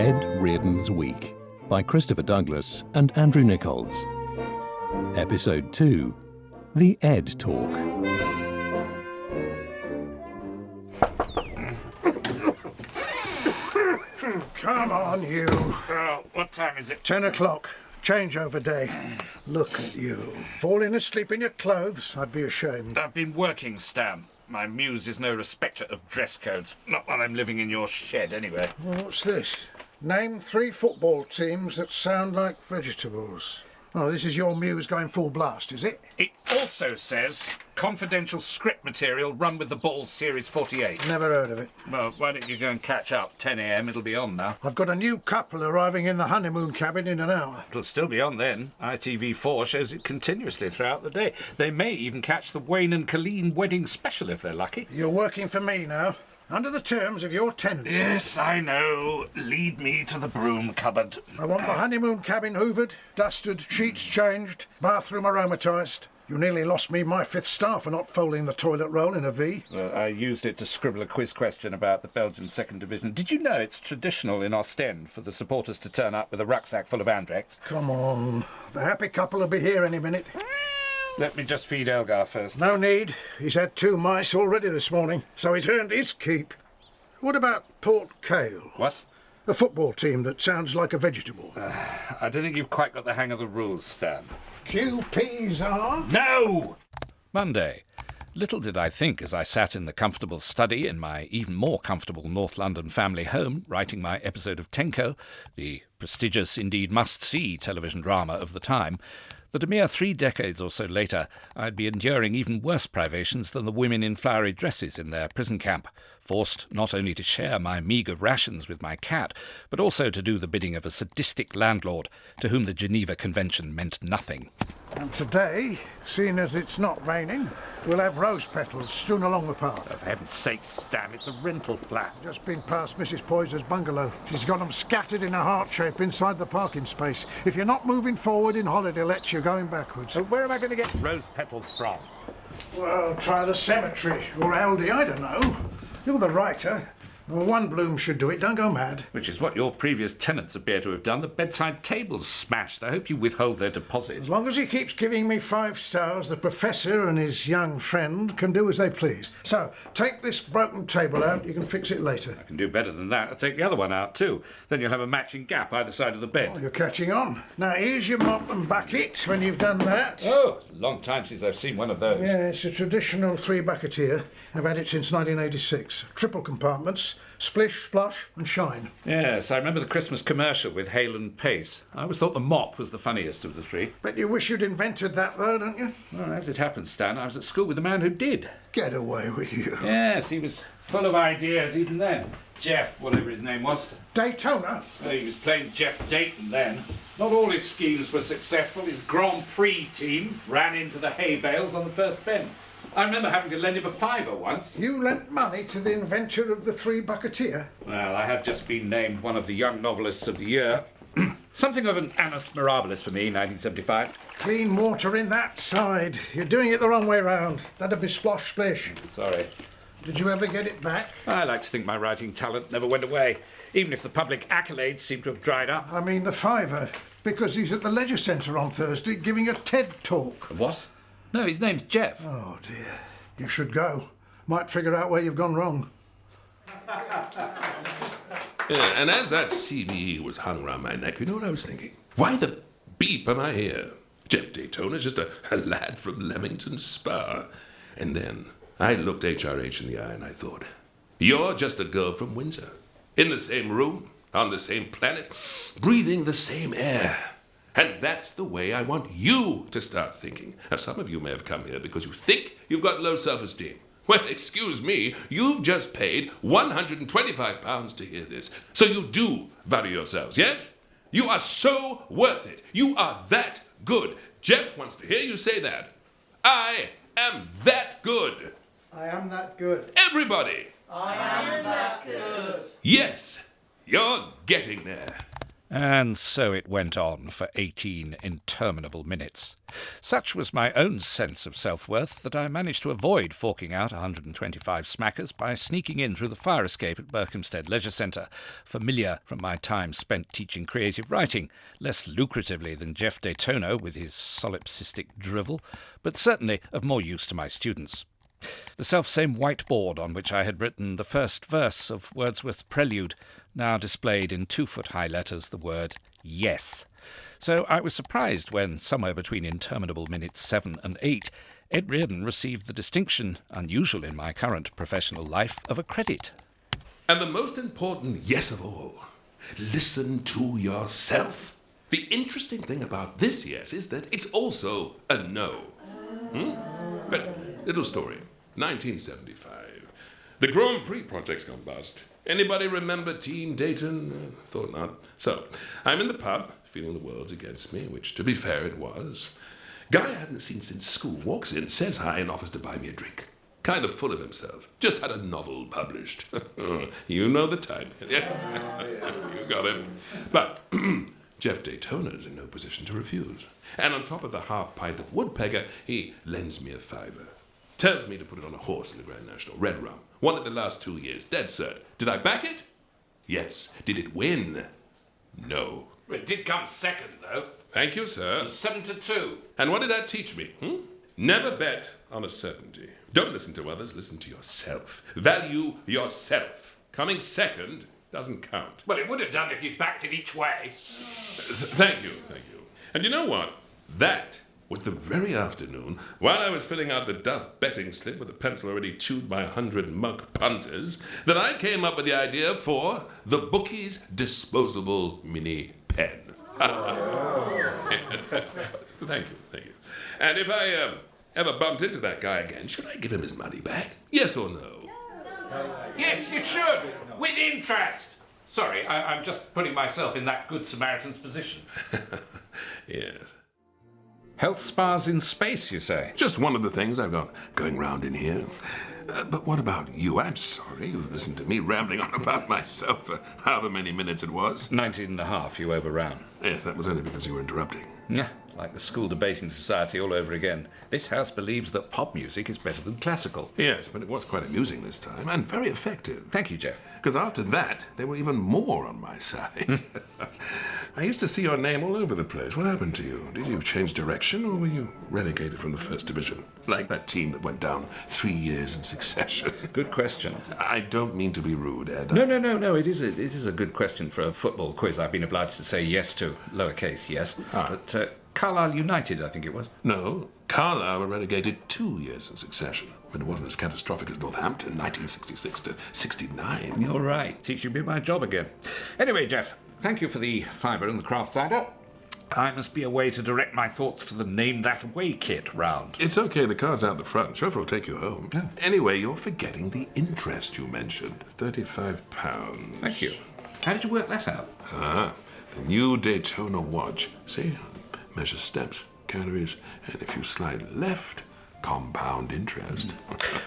Ed Reardon's Week by Christopher Douglas and Andrew Nickolls. Episode 2, The Ed Talk. Come on, you. What time is it? 10 o'clock. Changeover day. Look at you. Falling asleep in your clothes. I'd be ashamed. I've been working, Stan. My muse is no respecter of dress codes. Not while I'm living in your shed, anyway. Well, what's this? Name 3 football teams that sound like vegetables. Oh, this is your muse going full blast, is it? It also says confidential script material run with the ball series 48. Never heard of it. Well, why don't you go and catch up? 10 a.m. It'll be on now. I've got a new couple arriving in the honeymoon cabin in an hour. It'll still be on then. ITV4 shows it continuously throughout the day. They may even catch the Wayne and Colleen wedding special if they're lucky. You're working for me now. Under the terms of your tenancy. Yes, I know. Lead me to the broom cupboard. I want the honeymoon cabin hoovered, dusted, sheets changed, bathroom aromatised. You nearly lost me my 5th star for not folding the toilet roll in a V. I used it to scribble a quiz question about the Belgian 2nd Division. Did you know it's traditional in Ostend for the supporters to turn up with a rucksack full of Andrex? Come on. The happy couple will be here any minute. Let me just feed Elgar first. No need. He's had 2 mice already this morning, so he's earned his keep. What about Port Kale? What? A football team that sounds like a vegetable. I don't think you've quite got the hang of the rules, Stan. QPs are? No! Monday. Little did I think as I sat in the comfortable study in my even more comfortable North London family home, writing my episode of Tenko, the prestigious, indeed must-see television drama of the time, that a mere 3 decades or so later I'd be enduring even worse privations than the women in flowery dresses in their prison camp, forced not only to share my meagre rations with my cat, but also to do the bidding of a sadistic landlord to whom the Geneva Convention meant nothing. And today, seeing as it's not raining, we'll have rose petals strewn along the path. For heaven's sake, Stan, it's a rental flat. Just been past Mrs. Poyser's bungalow. She's got them scattered in a heart shape inside the parking space. If you're not moving forward in holiday lets, you're going backwards. So where am I going to get rose petals from? Well, try the cemetery, or Aldi, I don't know. You're the writer. Well, 1 bloom should do it, don't go mad. Which is what your previous tenants appear to have done. The bedside table's smashed. I hope you withhold their deposit. As long as he keeps giving me 5 stars, the professor and his young friend can do as they please. So, take this broken table out, you can fix it later. I can do better than that. I'll take the other one out too. Then you'll have a matching gap either side of the bed. Oh, you're catching on. Now, here's your mop and bucket when you've done that. Oh, it's a long time since I've seen one of those. Yeah, it's a traditional 3-bucketeer. I've had it since 1986. Triple compartments, splish, splosh and shine. Yes, I remember the Christmas commercial with Hale and Pace. I always thought the mop was the funniest of the 3. Bet you wish you'd invented that though, don't you? Well, as it happens, Stan, I was at school with the man who did. Get away with you. Yes, he was full of ideas even then. Jeff, whatever his name was. Daytona? Oh, he was playing Jeff Daytona then. Not all his schemes were successful. His Grand Prix team ran into the hay bales on the first bend. I remember having to lend him a £5 once. You lent money to the inventor of the 3-bucketeer? Well, I have just been named one of the young novelists of the year. Something of an annus mirabilis for me, 1975. Clean water in that side. You're doing it the wrong way round. That'd be splosh splish. Sorry. Did you ever get it back? I like to think my writing talent never went away, even if the public accolades seem to have dried up. I mean the £5, because he's at the Leisure Centre on Thursday giving a TED talk. What? No, his name's Jeff. Oh, dear. You should go. Might figure out where you've gone wrong. Yeah, and as that CBE was hung around my neck, you know what I was thinking? Why the beep am I here? Jeff Daytona's just a lad from Leamington Spa. And then I looked HRH in the eye and I thought, you're just a girl from Windsor. In the same room, on the same planet, breathing the same air. And that's the way I want you to start thinking. Now, some of you may have come here because you think you've got low self-esteem. Well, excuse me, you've just paid £125 to hear this. So you do value yourselves, yes? You are so worth it. You are that good. Jeff wants to hear you say that. I am that good. I am that good. Everybody. I am that good. Yes, you're getting there. And so it went on for 18 interminable minutes. Such was my own sense of self-worth that I managed to avoid forking out 125 smackers by sneaking in through the fire escape at Berkhamsted Leisure Centre, familiar from my time spent teaching creative writing, less lucratively than Geoff Daytona with his solipsistic drivel, but certainly of more use to my students. The selfsame whiteboard on which I had written the first verse of Wordsworth's Prelude now displayed in 2-foot-high letters the word yes. So I was surprised when, somewhere between interminable minutes 7 and 8, Ed Reardon received the distinction, unusual in my current professional life, of a credit. And the most important yes of all, listen to yourself. The interesting thing about this yes is that it's also a no. But, little story. 1975. The Grand Prix project's gone bust. Anybody remember Team Dayton? Thought not. So, I'm in the pub, feeling the world's against me, which, to be fair, it was. Guy I hadn't seen since school walks in, says hi, and offers to buy me a drink. Kind of full of himself. Just had a novel published. You know the type. Yeah. You got it. But Jeff Daytona's in no position to refuse. And on top of the half pint of woodpecker, he lends me a $5. Tells me to put it on a horse in the Grand National. Red rum. Won it the last 2 years. Dead cert. Did I back it? Yes. Did it win? No. Well, it did come second, though. Thank you, sir. 7-2. And what did that teach me? Never bet on a certainty. Don't listen to others. Listen to yourself. Value yourself. Coming second doesn't count. Well, it would have done if you'd backed it each way. Thank you. And you know what? That was the very afternoon, while I was filling out the Duff betting slip with a pencil already chewed by 100 muck punters, that I came up with the idea for the bookie's disposable mini pen. Thank you. And if I ever bumped into that guy again, should I give him his money back? Yes or no? Yes, you should. With interest. Sorry, I'm just putting myself in that Good Samaritan's position. Yes. Health spas in space, you say? Just one of the things I've got going round in here. But what about you? I'm sorry you've listened to me rambling on about myself for however many minutes it was. 19 and a half, you overran. Yes, that was only because you were interrupting. Yeah, like the school debating society all over again. This house believes that pop music is better than classical. Yes, but it was quite amusing this time, and very effective. Thank you, Jeff. Because after that, they were even more on my side. I used to see your name all over the place. What happened to you? Did you change direction, or were you relegated from the first division? Like that team that went down 3 years in succession. Good question. I don't mean to be rude, Ed. No. It is a good question for a football quiz. I've been obliged to say yes to, lowercase yes. But Carlisle United, I think it was. No, Carlisle were relegated 2 years in succession. But it wasn't as catastrophic as Northampton, 1966 to 69. You're right. Teaching me my job again. Anyway, Jeff, thank you for the fibre and the craft cider. I must be away to direct my thoughts to the Name That Way kit round. It's okay, the car's out the front. Chauffeur will take you home. Oh. Anyway, you're forgetting the interest you mentioned. £35. Thank you. How did you work that out? The new Daytona watch. See? Measure steps, calories, and if you slide left, compound interest.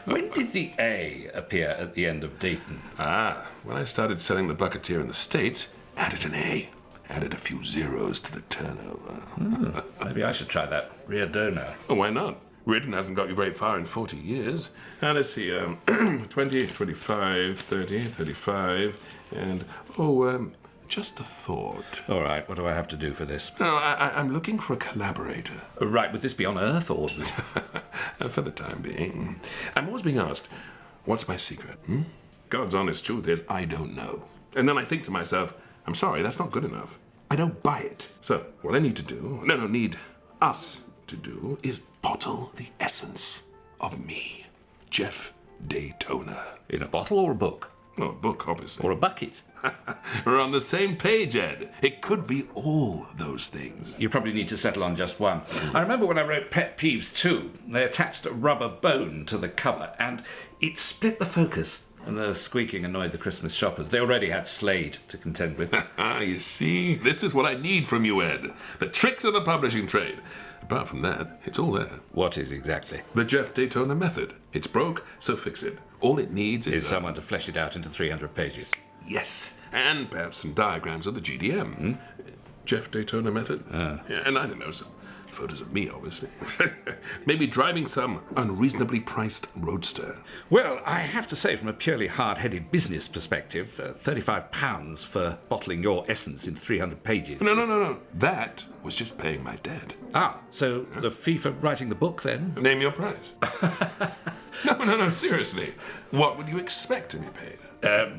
When did the A appear at the end of Dayton? When I started selling the Bucketeer in the States, added an A. Added a few zeros to the turnover. Maybe I should try that Reardona. Oh, why not? Reardon hasn't got you very far in 40 years. Now, let's see, 20, 25, 30, 35, and, just a thought. All right, what do I have to do for this? No, I'm looking for a collaborator. Right, would this be on Earth or...? For the time being. I'm always being asked, what's my secret? God's honest truth is, I don't know. And then I think to myself, I'm sorry, that's not good enough. I don't buy it. So, what I need to do, need us to do, is bottle the essence of me, Jeff Daytona. In a bottle or a book? Oh, a book, obviously. Or a bucket? We're on the same page, Ed. It could be all those things. You probably need to settle on just one. I remember when I wrote Pet Peeves 2, they attached a rubber bone to the cover, and it split the focus. And the squeaking annoyed the Christmas shoppers. They already had Slade to contend with. You see? This is what I need from you, Ed. The tricks of the publishing trade. Apart from that, it's all there. What is exactly? The Geoff Daytona Method. It's broke, so fix it. All it needs is someone to flesh it out into 300 pages. Yes, And perhaps some diagrams of the GDM. Geoff Daytona Method. Yeah, and I don't know, some photos of me, obviously. Maybe driving some unreasonably priced roadster. Well, I have to say, from a purely hard-headed business perspective, £35 for bottling your essence in 300 pages. No. That was just paying my debt. Ah, so the fee for writing the book, then? Name your price. No, seriously. What would you expect to be paid?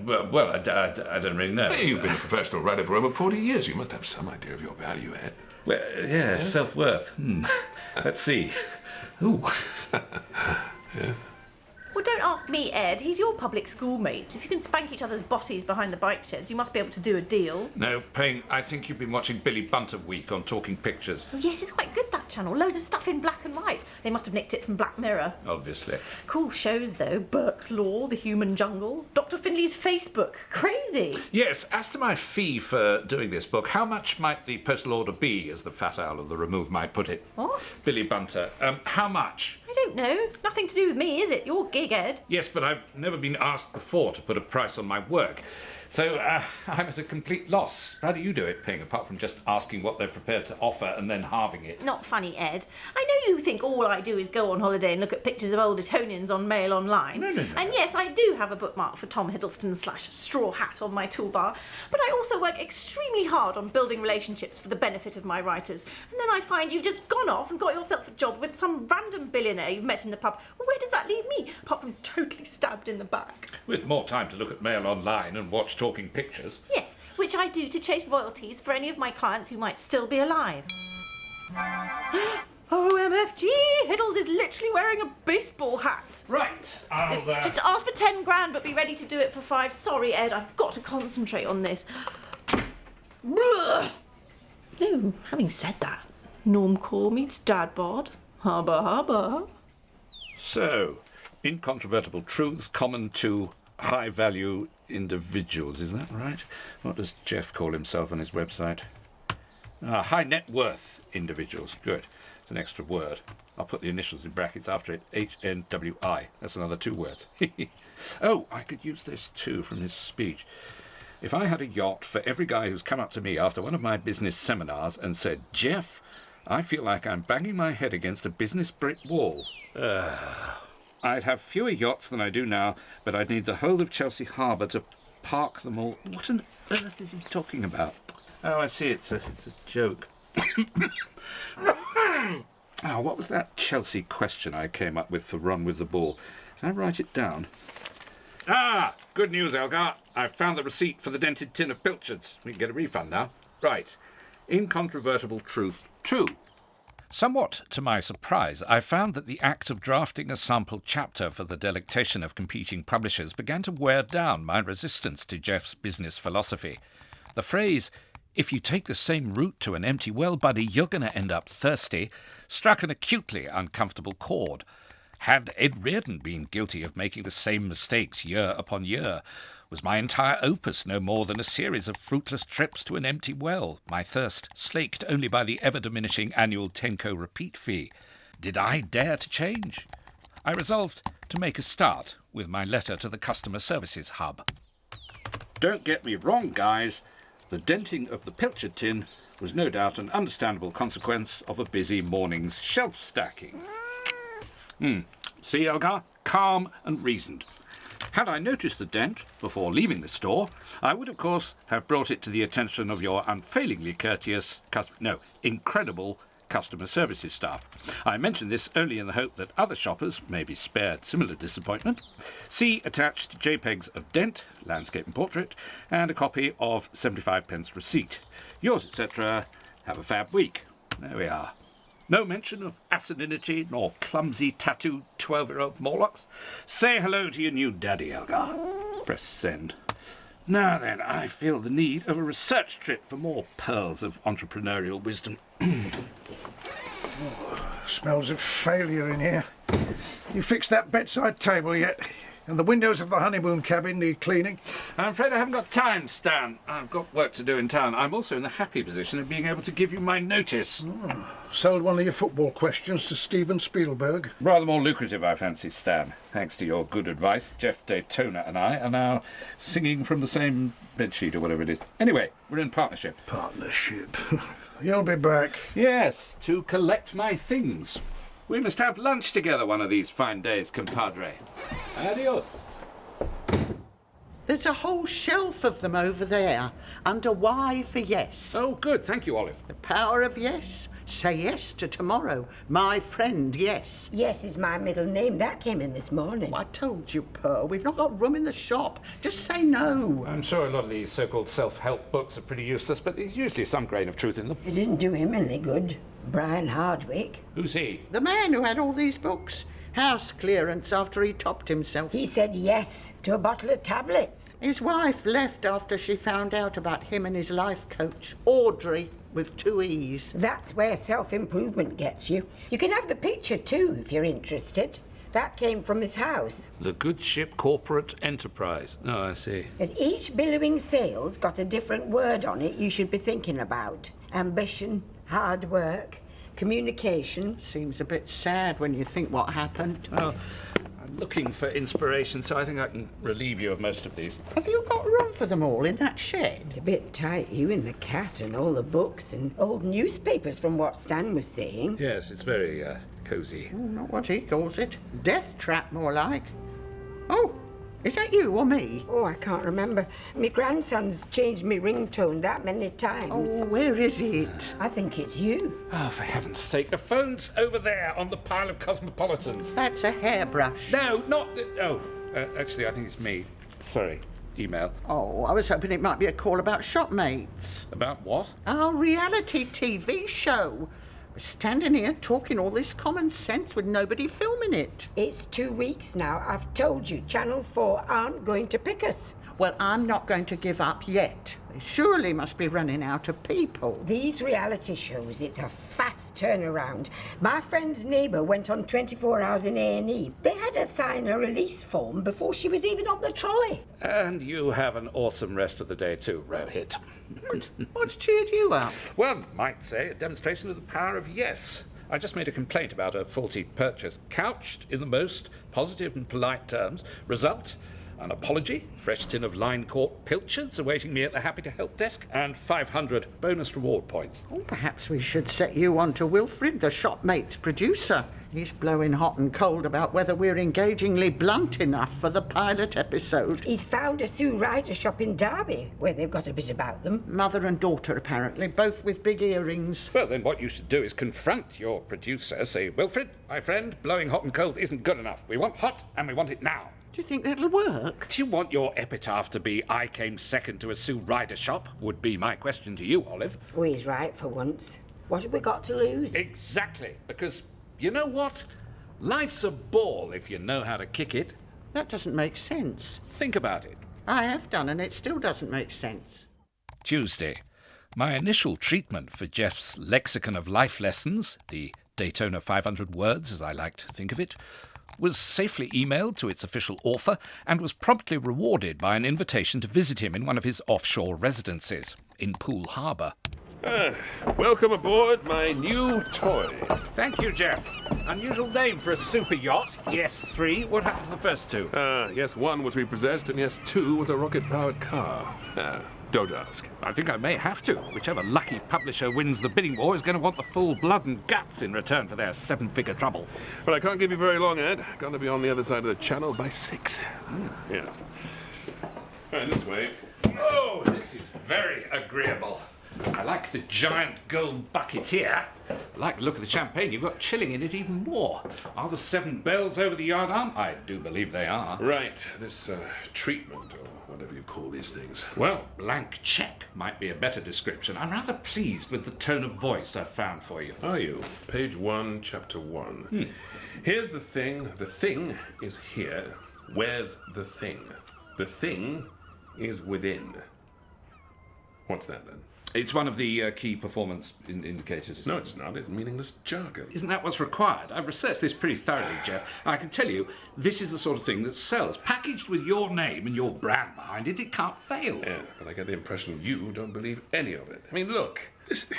Well, I don't really know. Hey, you've been a professional writer for over 40 years. You must have some idea of your value, Ed. Well, yeah, self-worth. Let's see. Ooh. Yeah. Well, don't ask me, Ed. He's your public schoolmate. If you can spank each other's botties behind the bike sheds, you must be able to do a deal. No, Payne, I think you've been watching Billy Bunter Week on Talking Pictures. Oh, yes, it's quite good, that channel. Loads of stuff in black and white. They must have nicked it from Black Mirror. Obviously. Cool shows, though. Burke's Law, The Human Jungle, Dr. Finley's Facebook. Crazy. Yes, as to my fee for doing this book, how much might the postal order be, as the fat owl of the remove might put it? What? Billy Bunter, how much? I don't know. Nothing to do with me, is it? Your gig, Ed. Yes, but I've never been asked before to put a price on my work. So I'm at a complete loss. How do you do it, Ping, apart from just asking what they're prepared to offer and then halving it? Not funny, Ed. I know you think all I do is go on holiday and look at pictures of old Etonians on Mail Online. No. And yes, I do have a bookmark for Tom Hiddleston / Straw Hat on my toolbar, but I also work extremely hard on building relationships for the benefit of my writers. And then I find you've just gone off and got yourself a job with some random billionaire you've met in the pub. Well, where does that leave me, apart from totally stabbed in the back? With more time to look at Mail Online and watch Talking Pictures. Yes, which I do to chase royalties for any of my clients who might still be alive. OMFG! Hiddles is literally wearing a baseball hat. Right, I'll... Just ask for 10 grand, but be ready to do it for 5. Sorry, Ed, I've got to concentrate on this. No, having said that, Normcore meets Dad bod. Harbour, harbour. So, incontrovertible truths common to high-value individuals, is that right? What does Jeff call himself on his website? High net worth individuals. Good. It's an extra word. I'll put the initials in brackets after it. HNWI. That's another 2 words. Oh, I could use this too from his speech. If I had a yacht for every guy who's come up to me after one of my business seminars and said, Jeff, I feel like I'm banging my head against a business brick wall. I'd have fewer yachts than I do now, but I'd need the whole of Chelsea Harbour to park them all. What on earth is he talking about? Oh, I see, it's a joke. What was that Chelsea question I came up with for Run with the Ball? Did I write it down? Good news, Elgar. I've found the receipt for the dented tin of pilchards. We can get a refund now. Right. Incontrovertible truth 2. Somewhat to my surprise, I found that the act of drafting a sample chapter for the delectation of competing publishers began to wear down my resistance to Jeff's business philosophy. The phrase, if you take the same route to an empty well, buddy, you're going to end up thirsty, struck an acutely uncomfortable chord. Had Ed Reardon been guilty of making the same mistakes year upon year? Was my entire opus no more than a series of fruitless trips to an empty well, my thirst slaked only by the ever-diminishing annual Tenco repeat fee? Did I dare to change? I resolved to make a start with my letter to the Customer Services Hub. Don't get me wrong, guys. The denting of the pilchard tin was no doubt an understandable consequence of a busy morning's shelf stacking. See, Elgar? Calm and reasoned. Had I noticed the dent before leaving the store, I would, of course, have brought it to the attention of your unfailingly courteous, incredible customer services staff. I mention this only in the hope that other shoppers may be spared similar disappointment. See attached JPEGs of dent, landscape and portrait, and a copy of 75p receipt. Yours, etc. Have a fab week. There we are. No mention of acidity nor clumsy tattooed 12-year-old Morlocks. Say hello to your new daddy, Elgar. Press send. Now then, I feel the need of a research trip for more pearls of entrepreneurial wisdom. Smells of failure in here. You fixed that bedside table yet? And the windows of the honeymoon cabin need cleaning. I'm afraid I haven't got time, Stan. I've got work to do in town. I'm also in the happy position of being able to give you my notice. Sold one of your football questions to Steven Spielberg. Rather more lucrative, I fancy, Stan. Thanks to your good advice, Geoff Daytona and I are now singing from the same bedsheet or whatever it is. Anyway, we're in partnership. Partnership. You'll be back. Yes, to collect my things. We must have lunch together one of these fine days, compadre. Adios. There's a whole shelf of them over there, under Y for yes. Oh, good. Thank you, Olive. The power of yes. Say yes to tomorrow. My friend, yes. Yes is my middle name. That came in this morning. I told you, Pearl, we've not got room in the shop. Just say no. I'm sure a lot of these so-called self-help books are pretty useless, but there's usually some grain of truth in them. It didn't do him any good. Brian Hardwick. Who's he? The man who had all these books. House clearance after he topped himself. He said yes to a bottle of tablets. His wife left after she found out about him and his life coach, Audrey, with 2 E's. That's where self-improvement gets you. You can have the picture too, if you're interested. That came from his house. The Good Ship Corporate Enterprise. Oh, I see. As each billowing sail's got a different word on it you should be thinking about. Ambition, hard work, communication. Seems a bit sad when you think what happened. Well, I'm looking for inspiration, so I think I can relieve you of most of these. Have you got room for them all in that shed? A bit tight, you and the cat and all the books and old newspapers from what Stan was saying. Yes, it's very, cosy. Not what he calls it. Death trap, more like. Oh, is that you or me? Oh, I can't remember. My grandson's changed my ringtone that many times. Oh, where is it? I think it's you. Oh, for heaven's sake, the phone's over there on the pile of cosmopolitans. That's a hairbrush. No, not... actually, I think it's me. Sorry. Email. Oh, I was hoping it might be a call about Shopmates. About what? Our reality TV show. We're standing here talking all this common sense with nobody filming it. It's 2 weeks now. I've told you Channel 4 aren't going to pick us. Well, I'm not going to give up yet. They surely must be running out of people. These reality shows, it's a fast turnaround. My friend's neighbour went on 24 hours in A&E. They had her sign a release form before she was even on the trolley. And you have an awesome rest of the day too, Rohit. What's cheered you up? Well, might say a demonstration of the power of yes. I just made a complaint about a faulty purchase, couched in the most positive and polite terms. Result, an apology, fresh tin of line-caught pilchards awaiting me at the Happy to Help desk, and 500 bonus reward points. Oh, perhaps we should set you on to Wilfred, the Shopmates producer. He's blowing hot and cold about whether we're engagingly blunt enough for the pilot episode. He's found a Sue Ryder shop in Derby, where they've got a bit about them. Mother and daughter, apparently, both with big earrings. Well, then what you should do is confront your producer. Say, Wilfred, my friend, blowing hot and cold isn't good enough. We want hot, and we want it now. Do you think that'll work? Do you want your epitaph to be, I came second to a Sue Ryder shop? Would be my question to you, Olive. Oh, he's right for once. What have we got to lose? Exactly, because you know what? Life's a ball if you know how to kick it. That doesn't make sense. Think about it. I have done, and it still doesn't make sense. Tuesday. My initial treatment for Jeff's lexicon of life lessons, the Daytona 500 words as I like to think of it, was safely emailed to its official author and was promptly rewarded by an invitation to visit him in one of his offshore residences in Poole Harbour. Welcome aboard my new toy. Thank you, Jeff. Unusual name for a super yacht. Yes, 3. What happened to the first 2? Yes, 1 was repossessed, and yes, 2 was a rocket-powered car. Don't ask. I think I may have to. Whichever lucky publisher wins the bidding war is going to want the full blood and guts in return for their 7-figure trouble. But I can't give you very long, Ed. Going to be on the other side of the channel by 6. Yeah. Right, this way. Oh, this is very agreeable. I like the giant gold bucket here. I like the look of the champagne. You've got chilling in it even more. Are the 7 bells over the yardarm? I do believe they are. Right, this treatment, or whatever you call these things. Well, blank check might be a better description. I'm rather pleased with the tone of voice I've found for you. Are you? Page 1, chapter 1. Here's the thing. The thing is here. Where's the thing? The thing is within. What's that, then? It's one of the key performance indicators. No, it's not. It's meaningless jargon. Isn't that what's required? I've researched this pretty thoroughly, Jeff. I can tell you, this is the sort of thing that sells. Packaged with your name and your brand behind it, it can't fail. Yeah, but I get the impression you don't believe any of it. I mean, look, this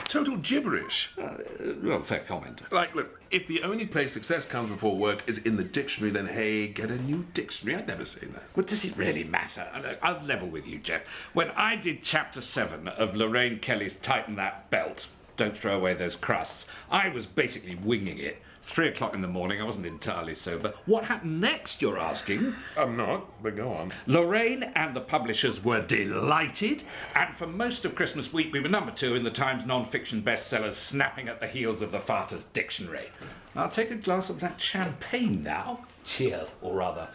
total gibberish. Well, fair comment. Like, look, if the only place success comes before work is in the dictionary, then hey, get a new dictionary. I'd never say that. But does it really matter? I'll level with you, Jeff. When I did Chapter 7 of Lorraine Kelly's Tighten That Belt, Don't Throw Away Those Crusts, I was basically winging it. 3 o'clock in the morning, I wasn't entirely sober. What happened next, you're asking? I'm not, but go on. Lorraine and the publishers were delighted, and for most of Christmas week we were number 2 in the Times non-fiction bestsellers, snapping at the heels of the Farter's Dictionary. I'll take a glass of that champagne now. Cheers, or rather,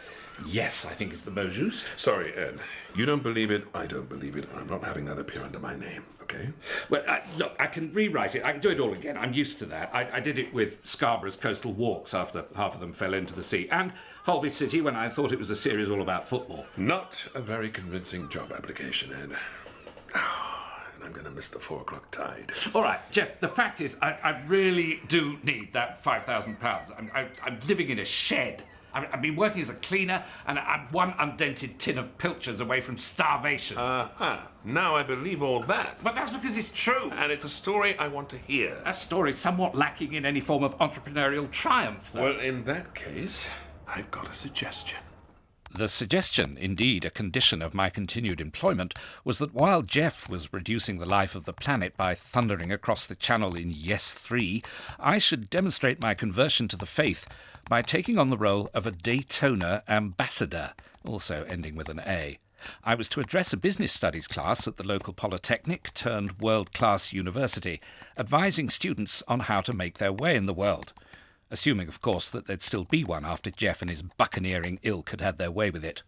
yes, I think it's the mot juste. Sorry, Ed. You don't believe it, I don't believe it, and I'm not having that appear under my name, okay? Well, look, I can rewrite it. I can do it all again. I'm used to that. I did it with Scarborough's Coastal Walks after half of them fell into the sea, and Holby City when I thought it was a series all about football. Not a very convincing job application, Ed. And I'm going to miss the 4 o'clock tide. All right, Jeff, the fact is, I really do need that £5,000. I'm living in a shed. I've been working as a cleaner, and I'm one undented tin of pilchards away from starvation. Now I believe all that. But that's because it's true. And it's a story I want to hear. A story somewhat lacking in any form of entrepreneurial triumph, though. Well, in that case, I've got a suggestion. The suggestion, indeed a condition of my continued employment, was that while Geoff was reducing the life of the planet by thundering across the channel in Yes 3, I should demonstrate my conversion to the faith by taking on the role of a Daytona ambassador, also ending with an A. I was to address a business studies class at the local polytechnic turned world-class university, advising students on how to make their way in the world. Assuming, of course, that there'd still be one after Geoff and his buccaneering ilk had had their way with it.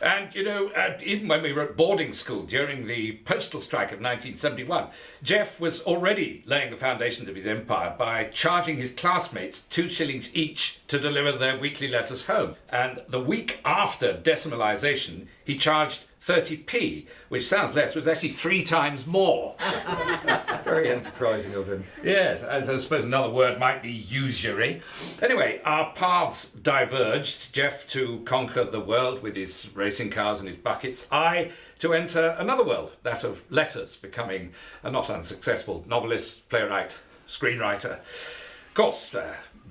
And, you know, even when we were at boarding school during the postal strike of 1971, Geoff was already laying the foundations of his empire by charging his classmates 2 shillings each to deliver their weekly letters home. And the week after decimalisation, he charged 30p, which sounds less, but was actually 3 times more. Very enterprising of him. Yes, as I suppose another word might be usury. Anyway, our paths diverged. Geoff to conquer the world with his racing cars and his buckets. I to enter another world, that of letters, becoming a not unsuccessful novelist, playwright, screenwriter. Of course,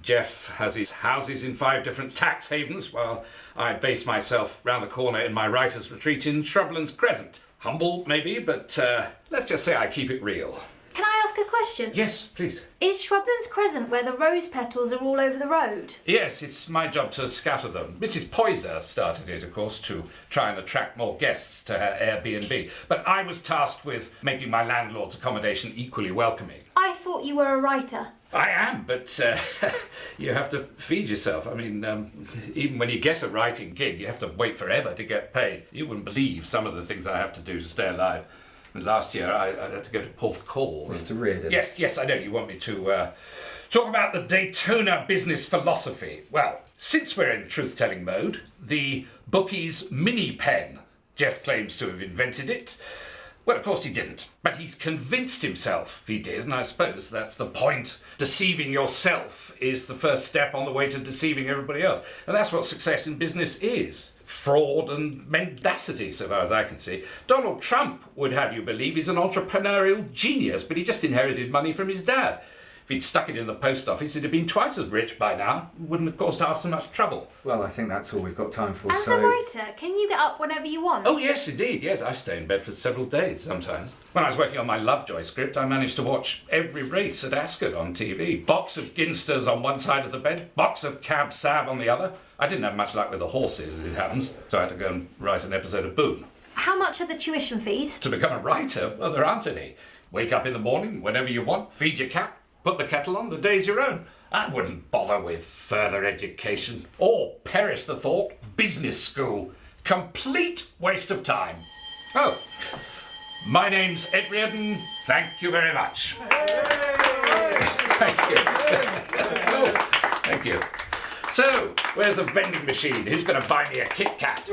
Geoff has his houses in 5 different tax havens, while I base myself round the corner in my writer's retreat in Shrublands Crescent. Humble, maybe, but let's just say I keep it real. Can I ask a question? Yes, please. Is Shrublands Crescent where the rose petals are all over the road? Yes, it's my job to scatter them. Mrs. Poyser started it, of course, to try and attract more guests to her Airbnb. But I was tasked with making my landlord's accommodation equally welcoming. I thought you were a writer. I am, but you have to feed yourself. I mean, even when you get a writing gig, you have to wait forever to get paid. You wouldn't believe some of the things I have to do to stay alive. Last year, I had to go to Porth Call. Mr. Reardon. Yes, I know. You want me to talk about the Daytona business philosophy. Well, since we're in truth-telling mode, the bookie's mini pen. Geoff claims to have invented it. Well, of course he didn't, but he's convinced himself he did, and I suppose that's the point. Deceiving yourself is the first step on the way to deceiving everybody else. And that's what success in business is. Fraud and mendacity, so far as I can see. Donald Trump would have you believe he's an entrepreneurial genius, but he just inherited money from his dad. If he'd stuck it in the post office, he'd have been twice as rich by now. Wouldn't have caused half so much trouble. Well, I think that's all we've got time for, As a writer, can you get up whenever you want? Oh, yes, indeed. Yes, I stay in bed for several days sometimes. When I was working on my Lovejoy script, I managed to watch every race at Ascot on TV. Box of Ginsters on one side of the bed, box of Cab Sav on the other. I didn't have much luck with the horses, as it happens, so I had to go and write an episode of Boone. How much are the tuition fees? To become a writer, well, there aren't any. Wake up in the morning, whenever you want, feed your cat, put the kettle on, the day's your own. I wouldn't bother with further education. Or, perish the thought, business school. Complete waste of time. Oh, my name's Ed Reardon. Thank you very much. Thank you. Oh, thank you. So, where's the vending machine? Who's going to buy me a Kit Kat?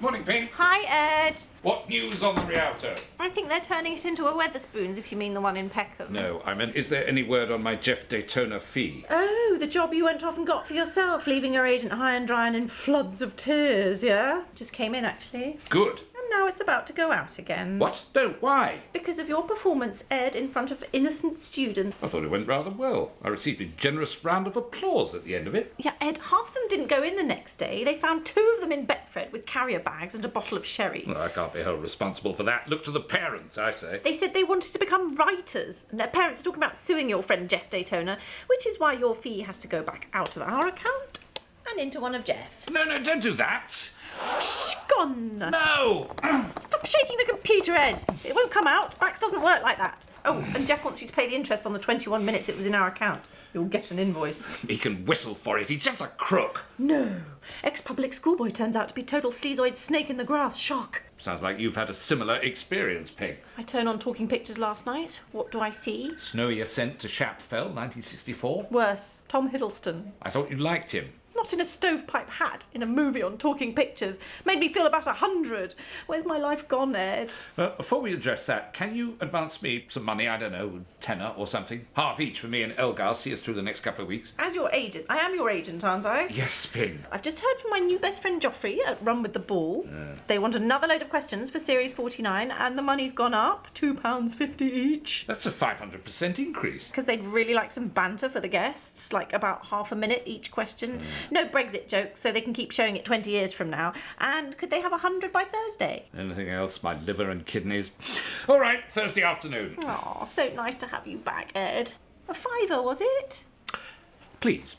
Morning, Pink. Hi, Ed. What news on the Rialto? I think they're turning it into a Weatherspoons, if you mean the one in Peckham. No, I mean, is there any word on my Geoff Daytona fee? Oh, the job you went off and got for yourself, leaving your agent high and dry and in floods of tears, yeah? Just came in, actually. Good. And now it's about to go out again. What? No, why? Because of your performance, Ed, in front of innocent students. I thought it went rather well. I received a generous round of applause at the end of it. Yeah, Ed, half of them didn't go in the next day. They found 2 of them in Betfred with carrier bags and a bottle of sherry. Well, I can't be held responsible for that. Look to the parents, I say. They said they wanted to become writers, and their parents are talking about suing your friend Jeff Daytona, which is why your fee has to go back out of our account and into one of Jeff's. No, don't do that. Shh, gone. No! Stop shaking the computer, Ed. It won't come out. Fax doesn't work like that. Oh, and Jeff wants you to pay the interest on the 21 minutes it was in our account. You'll get an invoice. He can whistle for it. He's just a crook. No. Ex-public schoolboy turns out to be total sleazoid snake in the grass. Shock. Sounds like you've had a similar experience, Peg. I turned on Talking Pictures last night. What do I see? Snowy ascent to Shapfell, 1964. Worse. Tom Hiddleston. I thought you liked him. Not in a stovepipe hat, in a movie on Talking Pictures. Made me feel about 100. Where's my life gone, Ed? Before we address that, can you advance me some money, I don't know, tenner or something? Half each for me and Elgar, see us through the next couple of weeks. As your agent. I am your agent, aren't I? Yes, Ping. I've just heard from my new best friend Geoffrey at Run with the Ball. They want another load of questions for Series 49, and the money's gone up, £2.50 each. That's a 500% increase. Because they'd really like some banter for the guests, like about half a minute each question. No Brexit jokes, so they can keep showing it 20 years from now. And could they have 100 by Thursday? Anything else? My liver and kidneys. All right, Thursday afternoon. Oh, so nice to have you back, Ed. A £5, was it? Please.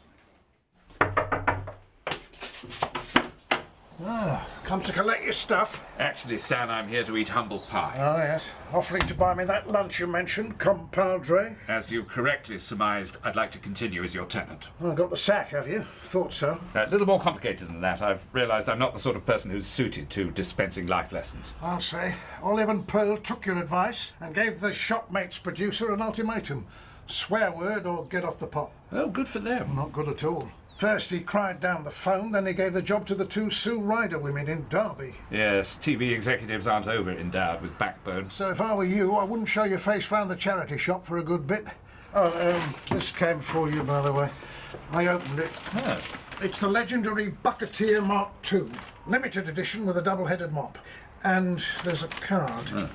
Come to collect your stuff. Actually, Stan, I'm here to eat humble pie. Oh, yes. Offering to buy me that lunch you mentioned, compadre. As you correctly surmised, I'd like to continue as your tenant. Oh, got the sack, have you? Thought so. A little more complicated than that. I've realised I'm not the sort of person who's suited to dispensing life lessons. I'll say. Olive and Pearl took your advice and gave the shopmates producer an ultimatum. Swear word or get off the pot. Oh, good for them. Not good at all. First he cried down the phone, then he gave the job to the 2 Sue Ryder women in Derby. Yes, TV executives aren't over-endowed with backbone. So if I were you, I wouldn't show your face round the charity shop for a good bit. This came for you, by the way. I opened it. Oh. It's the legendary Bucketeer Mark II. Limited edition with a double-headed mop. And there's a card.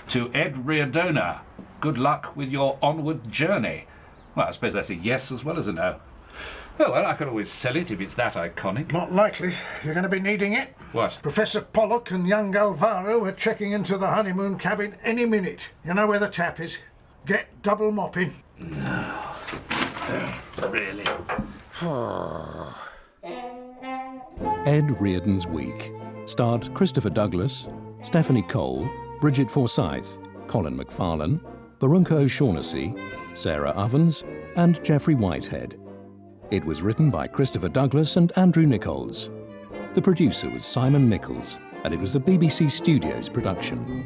To Ed Reardona, good luck with your onward journey. Well, I suppose that's a yes as well as a no. Oh, well, I can always sell it if it's that iconic. Not likely. You're going to be needing it. What? Professor Pollock and young Alvaro are checking into the honeymoon cabin any minute. You know where the tap is. Get double mopping. No. Really? Ed Reardon's Week starred Christopher Douglas, Stephanie Cole, Brigit Forsyth, Colin McFarlane, Barunka O'Shaughnessy, Sarah Ovens and Geoffrey Whitehead. It was written by Christopher Douglas and Andrew Nickolls. The producer was Simon Nicholls, and it was a BBC Studios production.